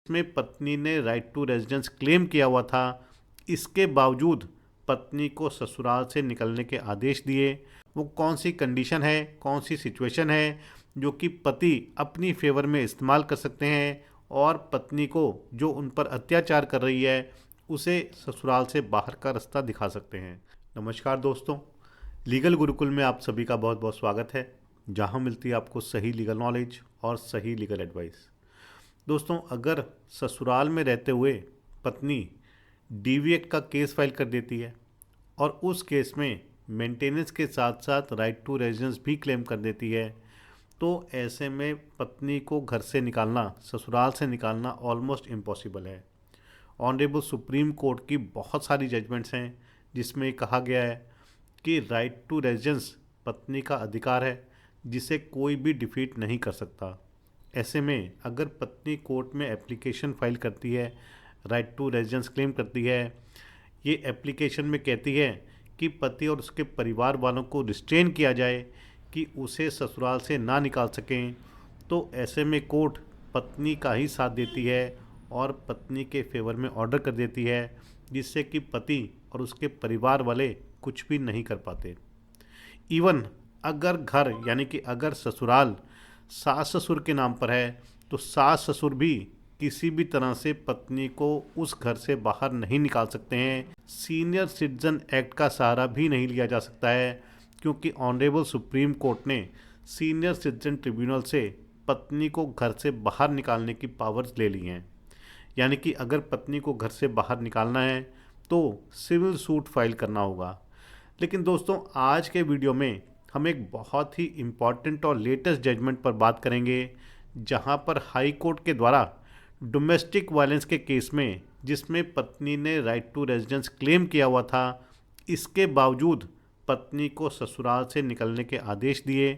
में पत्नी ने राइट टू रेजिडेंस क्लेम किया हुआ था। इसके बावजूद पत्नी को ससुराल से निकलने के आदेश दिए। वो कौन सी कंडीशन है, कौन सी सिचुएशन है जो कि पति अपनी फेवर में इस्तेमाल कर सकते हैं और पत्नी को जो उन पर अत्याचार कर रही है उसे ससुराल से बाहर का रास्ता दिखा सकते हैं। नमस्कार दोस्तों, लीगल गुरुकुल में आप सभी का बहुत बहुत स्वागत है, जहां मिलती है आपको सही लीगल नॉलेज और सही लीगल एडवाइस। दोस्तों, अगर ससुराल में रहते हुए पत्नी डीवी एक्ट का केस फाइल कर देती है और उस केस में मेंटेनेंस के साथ साथ राइट टू रेजिडेंस भी क्लेम कर देती है, तो ऐसे में पत्नी को घर से निकालना, ससुराल से निकालना ऑलमोस्ट इम्पॉसिबल है। ऑनरेबल सुप्रीम कोर्ट की बहुत सारी जजमेंट्स हैं जिसमें कहा गया है कि राइट टू रेजिडेंस पत्नी का अधिकार है जिसे कोई भी डिफीट नहीं कर सकता। ऐसे में अगर पत्नी कोर्ट में एप्लीकेशन फाइल करती है, राइट टू रेजिडेंस क्लेम करती है, ये एप्लीकेशन में कहती है कि पति और उसके परिवार वालों को रिस्ट्रेन किया जाए कि उसे ससुराल से ना निकाल सकें, तो ऐसे में कोर्ट पत्नी का ही साथ देती है और पत्नी के फेवर में ऑर्डर कर देती है, जिससे कि पति और उसके परिवार वाले कुछ भी नहीं कर पाते। इवन अगर घर यानी कि अगर ससुराल सास ससुर के नाम पर है तो सास ससुर भी किसी भी तरह से पत्नी को उस घर से बाहर नहीं निकाल सकते हैं। सीनियर सिटीजन एक्ट का सहारा भी नहीं लिया जा सकता है, क्योंकि ऑनरेबल सुप्रीम कोर्ट ने सीनियर सिटीजन ट्रिब्यूनल से पत्नी को घर से बाहर निकालने की पावर्स ले ली हैं। यानी कि अगर पत्नी को घर से बाहर निकालना है तो सिविल सूट फाइल करना होगा। लेकिन दोस्तों, आज के वीडियो में हम एक बहुत ही इम्पॉर्टेंट और लेटेस्ट जजमेंट पर बात करेंगे, जहां पर हाई कोर्ट के द्वारा डोमेस्टिक वायलेंस के केस में, जिसमें पत्नी ने राइट टू रेजिडेंस क्लेम किया हुआ था, इसके बावजूद पत्नी को ससुराल से निकलने के आदेश दिए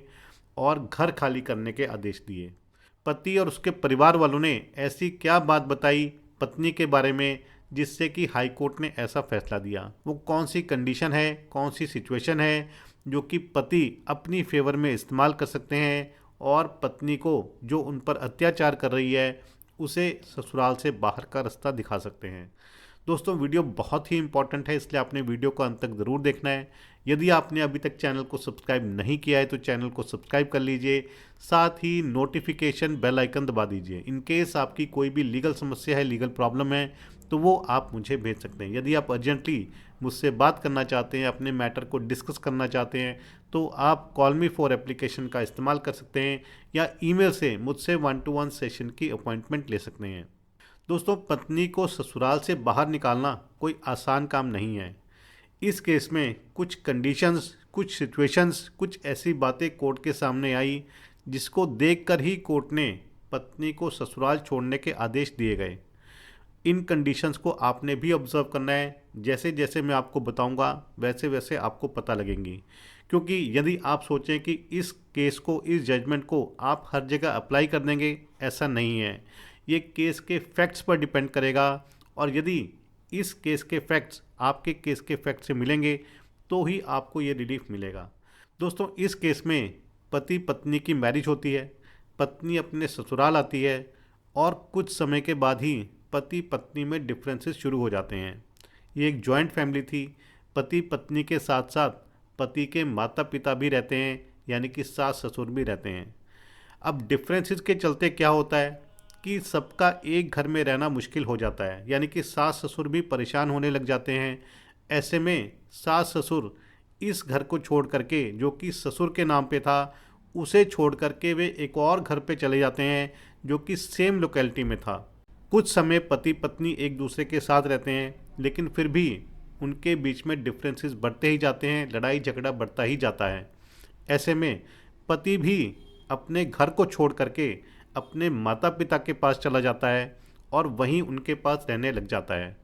और घर खाली करने के आदेश दिए। पति और उसके परिवार वालों ने ऐसी क्या बात बताई पत्नी के बारे में जिससे कि हाई कोर्ट ने ऐसा फैसला दिया? वो कौन सी कंडीशन है, कौन सी सिचुएशन है जो कि पति अपनी फेवर में इस्तेमाल कर सकते हैं और पत्नी को जो उन पर अत्याचार कर रही है उसे ससुराल से बाहर का रास्ता दिखा सकते हैं? दोस्तों, वीडियो बहुत ही इंपॉर्टेंट है, इसलिए आपने वीडियो को अंत तक ज़रूर देखना है। यदि आपने अभी तक चैनल को सब्सक्राइब नहीं किया है तो चैनल को सब्सक्राइब कर लीजिए, साथ ही नोटिफिकेशन बेल आइकन दबा दीजिए। इन केस आपकी कोई भी लीगल समस्या है, लीगल प्रॉब्लम है, तो वो आप मुझे भेज सकते हैं। यदि आप अर्जेंटली मुझसे बात करना चाहते हैं, अपने मैटर को डिस्कस करना चाहते हैं, तो आप कॉल मी फॉर एप्लीकेशन का इस्तेमाल कर सकते हैं या ईमेल से मुझसे 1-to-1 सेशन की अपॉइंटमेंट ले सकते हैं। दोस्तों, पत्नी को ससुराल से बाहर निकालना कोई आसान काम नहीं है। इस केस में कुछ कंडीशंस, कुछ सिचुएशंस, कुछ ऐसी बातें कोर्ट के सामने आई जिसको देखकर ही कोर्ट ने पत्नी को ससुराल छोड़ने के आदेश दिए गए। इन कंडीशंस को आपने भी ऑब्जर्व करना है। जैसे जैसे मैं आपको बताऊंगा वैसे वैसे आपको पता लगेंगी, क्योंकि यदि आप सोचें कि इस केस को, इस जजमेंट को आप हर जगह अप्लाई कर देंगे, ऐसा नहीं है। ये केस के फैक्ट्स पर डिपेंड करेगा और यदि इस केस के फैक्ट्स आपके केस के फैक्ट से मिलेंगे तो ही आपको ये रिलीफ मिलेगा। दोस्तों, इस केस में पति पत्नी की मैरिज होती है, पत्नी अपने ससुराल आती है और कुछ समय के बाद ही पति पत्नी में डिफरेंसेस शुरू हो जाते हैं। ये एक जॉइंट फैमिली थी। पति पत्नी के साथ साथ पति के माता पिता भी रहते हैं, यानी कि सास ससुर भी रहते हैं। अब डिफरेंसेस के चलते क्या होता है कि सबका एक घर में रहना मुश्किल हो जाता है, यानी कि सास ससुर भी परेशान होने लग जाते हैं। ऐसे में सास ससुर इस घर को छोड़ करके, जो कि ससुर के नाम पे था, उसे छोड़ करके वे एक और घर पे चले जाते हैं जो कि सेम लोकेलिटी में था। कुछ समय पति पत्नी एक दूसरे के साथ रहते हैं, लेकिन फिर भी उनके बीच में डिफरेंसेस बढ़ते ही जाते हैं, लड़ाई झगड़ा बढ़ता ही जाता है। ऐसे में पति भी अपने घर को छोड़ करके अपने माता पिता के पास चला जाता है और वहीं उनके पास रहने लग जाता है।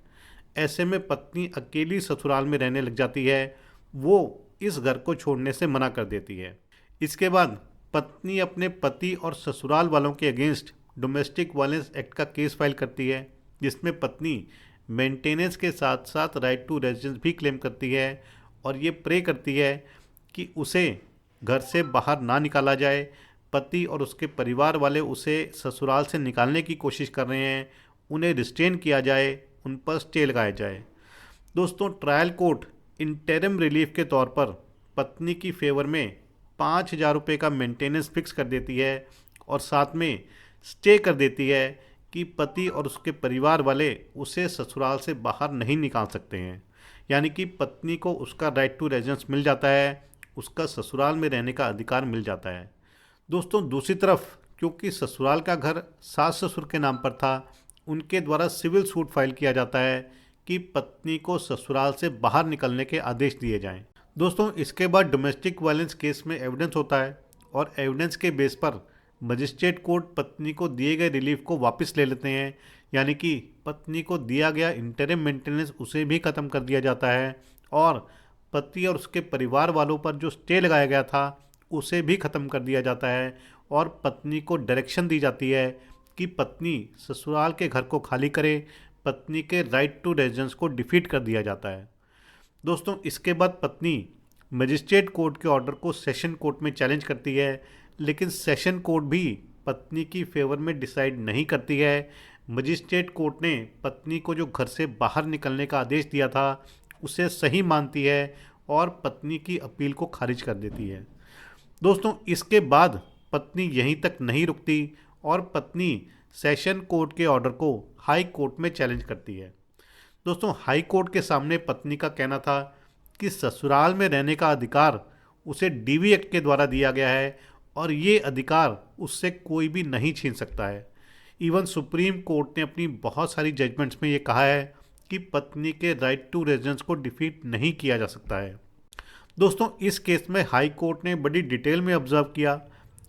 ऐसे में पत्नी अकेली ससुराल में रहने लग जाती है, वो इस घर को छोड़ने से मना कर देती है। इसके बाद पत्नी अपने पति और ससुराल वालों के अगेंस्ट डोमेस्टिक वायलेंस एक्ट का केस फाइल करती है, जिसमें पत्नी मेंटेनेंस के साथ साथ राइट टू रेजिडेंस भी क्लेम करती है और ये प्रे करती है कि उसे घर से बाहर ना निकाला जाए। पति और उसके परिवार वाले उसे ससुराल से निकालने की कोशिश कर रहे हैं उन्हें रिस्ट्रेन किया जाए, उन पर स्टे लगाया जाए। दोस्तों, ट्रायल कोर्ट इंटरिम रिलीफ के तौर पर पत्नी की फेवर में 5,000 रुपये का मेंटेनेंस फिक्स कर देती है और साथ में स्टे कर देती है कि पति और उसके परिवार वाले उसे ससुराल से बाहर नहीं निकाल सकते हैं। यानी कि पत्नी को उसका राइट टू रेजिडेंस मिल जाता है, उसका ससुराल में रहने का अधिकार मिल जाता है। दोस्तों, दूसरी तरफ क्योंकि ससुराल का घर सास ससुर के नाम पर था, उनके द्वारा सिविल सूट फाइल किया जाता है कि पत्नी को ससुराल से बाहर निकलने के आदेश दिए जाएं। दोस्तों, इसके बाद डोमेस्टिक वायलेंस केस में एविडेंस होता है और एविडेंस के बेस पर मजिस्ट्रेट कोर्ट पत्नी को दिए गए रिलीफ को वापस ले लेते हैं। यानी कि पत्नी को दिया गया इंटरिम मेंटेनेंस उसे भी ख़त्म कर दिया जाता है और पति और उसके परिवार वालों पर जो स्टे लगाया गया था उसे भी ख़त्म कर दिया जाता है और पत्नी को डायरेक्शन दी जाती है कि पत्नी ससुराल के घर को खाली करे। पत्नी के राइट टू रेजिडेंस को डिफीट कर दिया जाता है। दोस्तों, इसके बाद पत्नी मजिस्ट्रेट कोर्ट के ऑर्डर को सेशन कोर्ट में चैलेंज करती है, लेकिन सेशन कोर्ट भी पत्नी की फेवर में डिसाइड नहीं करती है। मजिस्ट्रेट कोर्ट ने पत्नी को जो घर से बाहर निकलने का आदेश दिया था उसे सही मानती है और पत्नी की अपील को खारिज कर देती है। दोस्तों, इसके बाद पत्नी यहीं तक नहीं रुकती और पत्नी सेशन कोर्ट के ऑर्डर को हाई कोर्ट में चैलेंज करती है। दोस्तों, हाई कोर्ट के सामने पत्नी का कहना था कि ससुराल में रहने का अधिकार उसे डीवी एक्ट के द्वारा दिया गया है और ये अधिकार उससे कोई भी नहीं छीन सकता है। इवन सुप्रीम कोर्ट ने अपनी बहुत सारी जजमेंट्स में ये कहा है कि पत्नी के राइट टू रेजिडेंस को डिफीट नहीं किया जा सकता है। दोस्तों, इस केस में हाई कोर्ट ने बड़ी डिटेल में ऑब्जर्व किया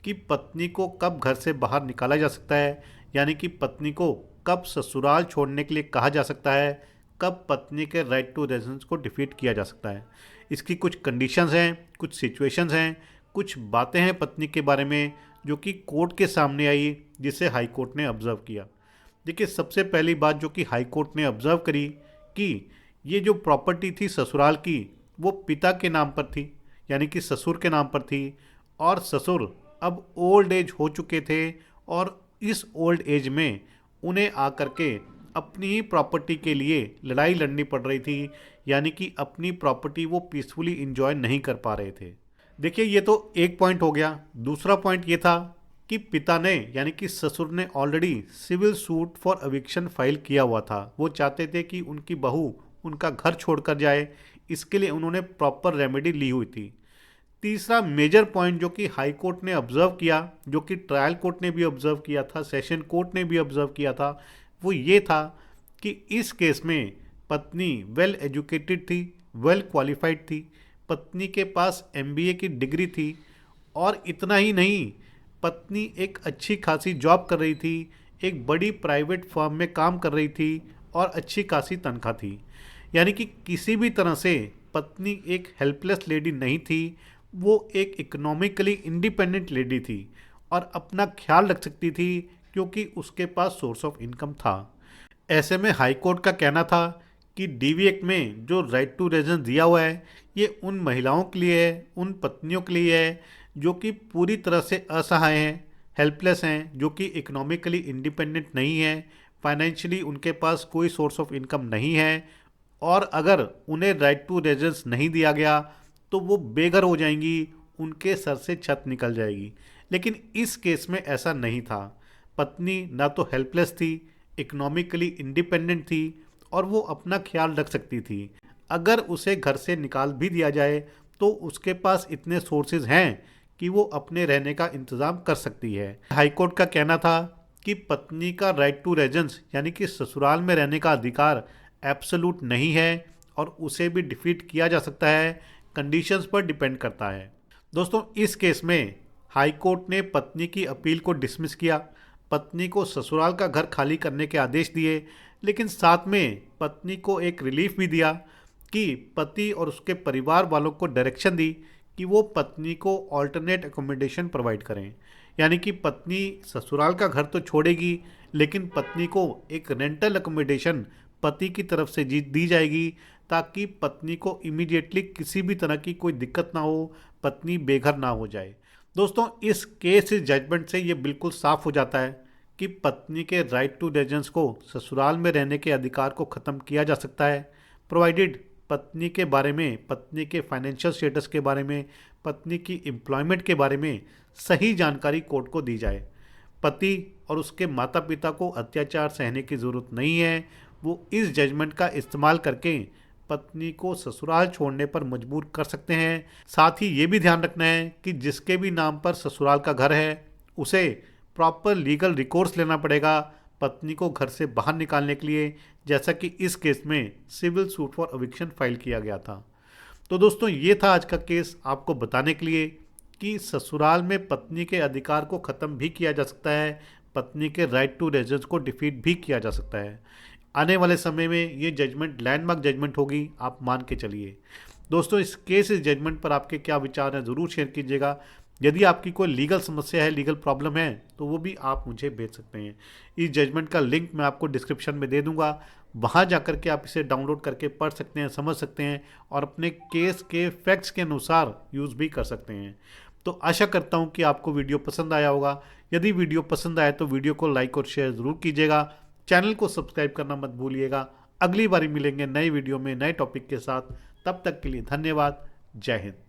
कि पत्नी को कब घर से बाहर निकाला जा सकता है, यानी कि पत्नी को कब ससुराल छोड़ने के लिए कहा जा सकता है, कब पत्नी के राइट टू रेजिडेंस को डिफीट किया जा सकता है। इसकी कुछ कंडीशंस हैं, कुछ सिचुएशंस हैं, कुछ बातें हैं पत्नी के बारे में जो कि कोर्ट के सामने आई, जिसे हाई कोर्ट ने ऑब्जर्व किया। देखिए, सबसे पहली बात जो कि हाई कोर्ट ने ऑब्जर्व करी कि ये जो प्रॉपर्टी थी ससुराल की वो पिता के नाम पर थी, यानी कि ससुर के नाम पर थी और ससुर अब ओल्ड एज हो चुके थे और इस ओल्ड एज में उन्हें आकर के अपनी ही प्रॉपर्टी के लिए लड़ाई लड़नी पड़ रही थी, यानी कि अपनी प्रॉपर्टी वो पीसफुली इंजॉय नहीं कर पा रहे थे। देखिए, ये तो एक पॉइंट हो गया। दूसरा पॉइंट ये था कि पिता ने यानी कि ससुर ने already civil suit for eviction file किया हुआ था। वो चाहते थे कि उनकी बहू उनका घर छोड़कर जाए, इसके लिए उन्होंने प्रॉपर रेमेडी ली हुई थी। तीसरा मेजर पॉइंट जो कि हाई कोर्ट ने ऑब्जर्व किया, जो कि ट्रायल कोर्ट ने भी ऑब्जर्व किया था, सेशन कोर्ट ने भी ऑब्जर्व किया था, वो ये था कि इस केस में पत्नी वेल एजुकेटेड थी, वेल क्वालिफाइड थी, पत्नी के पास एमबीए की डिग्री थी और इतना ही नहीं, पत्नी एक अच्छी खासी जॉब कर रही थी, एक बड़ी प्राइवेट फर्म में काम कर रही थी और अच्छी खासी तनख्वाह थी। यानी कि किसी भी तरह से पत्नी एक हेल्पलेस लेडी नहीं थी, वो एक इकोनॉमिकली इंडिपेंडेंट लेडी थी और अपना ख्याल रख सकती थी क्योंकि उसके पास सोर्स ऑफ इनकम था। ऐसे में हाई कोर्ट का कहना था कि डीवी एक्ट में जो राइट टू रेजिडेंस दिया हुआ है ये उन महिलाओं के लिए है, उन पत्नियों के लिए है जो कि पूरी तरह से असहाय हैं, हेल्पलेस हैं, जो कि इकोनॉमिकली इंडिपेंडेंट नहीं है, फाइनेंशियली उनके पास कोई सोर्स ऑफ इनकम नहीं है और अगर उन्हें राइट टू रेजिडेंस नहीं दिया गया तो वो बेघर हो जाएंगी, उनके सर से छत निकल जाएगी। लेकिन इस केस में ऐसा नहीं था। पत्नी ना तो हेल्पलेस थी, इकोनॉमिकली इंडिपेंडेंट थी और वो अपना ख्याल रख सकती थी। अगर उसे घर से निकाल भी दिया जाए तो उसके पास इतने सोर्सेज हैं कि वो अपने रहने का इंतज़ाम कर सकती है। हाईकोर्ट का कहना था कि पत्नी का राइट टू रेजिडेंस यानी कि ससुराल में रहने का अधिकार एब्सोल्यूट नहीं है और उसे भी डिफीट किया जा सकता है, कंडीशंस पर डिपेंड करता है। दोस्तों, इस केस में हाई कोर्ट ने पत्नी की अपील को डिसमिस किया, पत्नी को ससुराल का घर खाली करने के आदेश दिए, लेकिन साथ में पत्नी को एक रिलीफ भी दिया कि पति और उसके परिवार वालों को डायरेक्शन दी कि वो पत्नी को ऑल्टरनेट एकोमोडेशन प्रोवाइड करें। यानी कि पत्नी ससुराल का घर तो छोड़ेगी लेकिन पत्नी को एक रेंटल एकोमोडेशन पति की तरफ से दी जाएगी ताकि पत्नी को इमीडिएटली किसी भी तरह की कोई दिक्कत ना हो, पत्नी बेघर ना हो जाए। दोस्तों, इस केस जजमेंट से ये बिल्कुल साफ हो जाता है कि पत्नी के राइट टू रेजिडेंस को ससुराल में रहने के अधिकार को ख़त्म किया जा सकता है, प्रोवाइडेड पत्नी के बारे में, पत्नी के फाइनेंशियल स्टेटस के बारे में, पत्नी की एम्प्लॉयमेंट के बारे में सही जानकारी कोर्ट को दी जाए। पति और उसके माता पिता को अत्याचार सहने की ज़रूरत नहीं है। वो इस जजमेंट का इस्तेमाल करके पत्नी को ससुराल छोड़ने पर मजबूर कर सकते हैं। साथ ही ये भी ध्यान रखना है कि जिसके भी नाम पर ससुराल का घर है उसे प्रॉपर लीगल रिकोर्स लेना पड़ेगा पत्नी को घर से बाहर निकालने के लिए, जैसा कि इस केस में civil suit for eviction file किया गया था। तो दोस्तों ये था आज का केस, आपको बताने के लिए कि ससुराल में पत्नी के अधिकार को ख़त्म भी किया जा सकता है, पत्नी के राइट टू रेजिडेंस को डिफीट भी किया जा सकता है। आने वाले समय में ये जजमेंट लैंडमार्क जजमेंट होगी, आप मान के चलिए। दोस्तों इस जजमेंट पर आपके क्या विचार हैं ज़रूर शेयर कीजिएगा। यदि आपकी कोई लीगल समस्या है, लीगल प्रॉब्लम है, तो वो भी आप मुझे भेज सकते हैं। इस जजमेंट का लिंक मैं आपको डिस्क्रिप्शन में दे दूंगा, वहाँ जाकर के आप इसे डाउनलोड करके पढ़ सकते हैं, समझ सकते हैं और अपने केस के फैक्ट्स के अनुसार यूज़ भी कर सकते हैं। तो आशा करता हूँ कि आपको वीडियो पसंद आया होगा। यदि वीडियो पसंद आए तो वीडियो को लाइक और शेयर ज़रूर कीजिएगा। चैनल को सब्सक्राइब करना मत भूलिएगा। अगली बारी मिलेंगे नए वीडियो में नए टॉपिक के साथ। तब तक के लिए धन्यवाद। जय हिंद।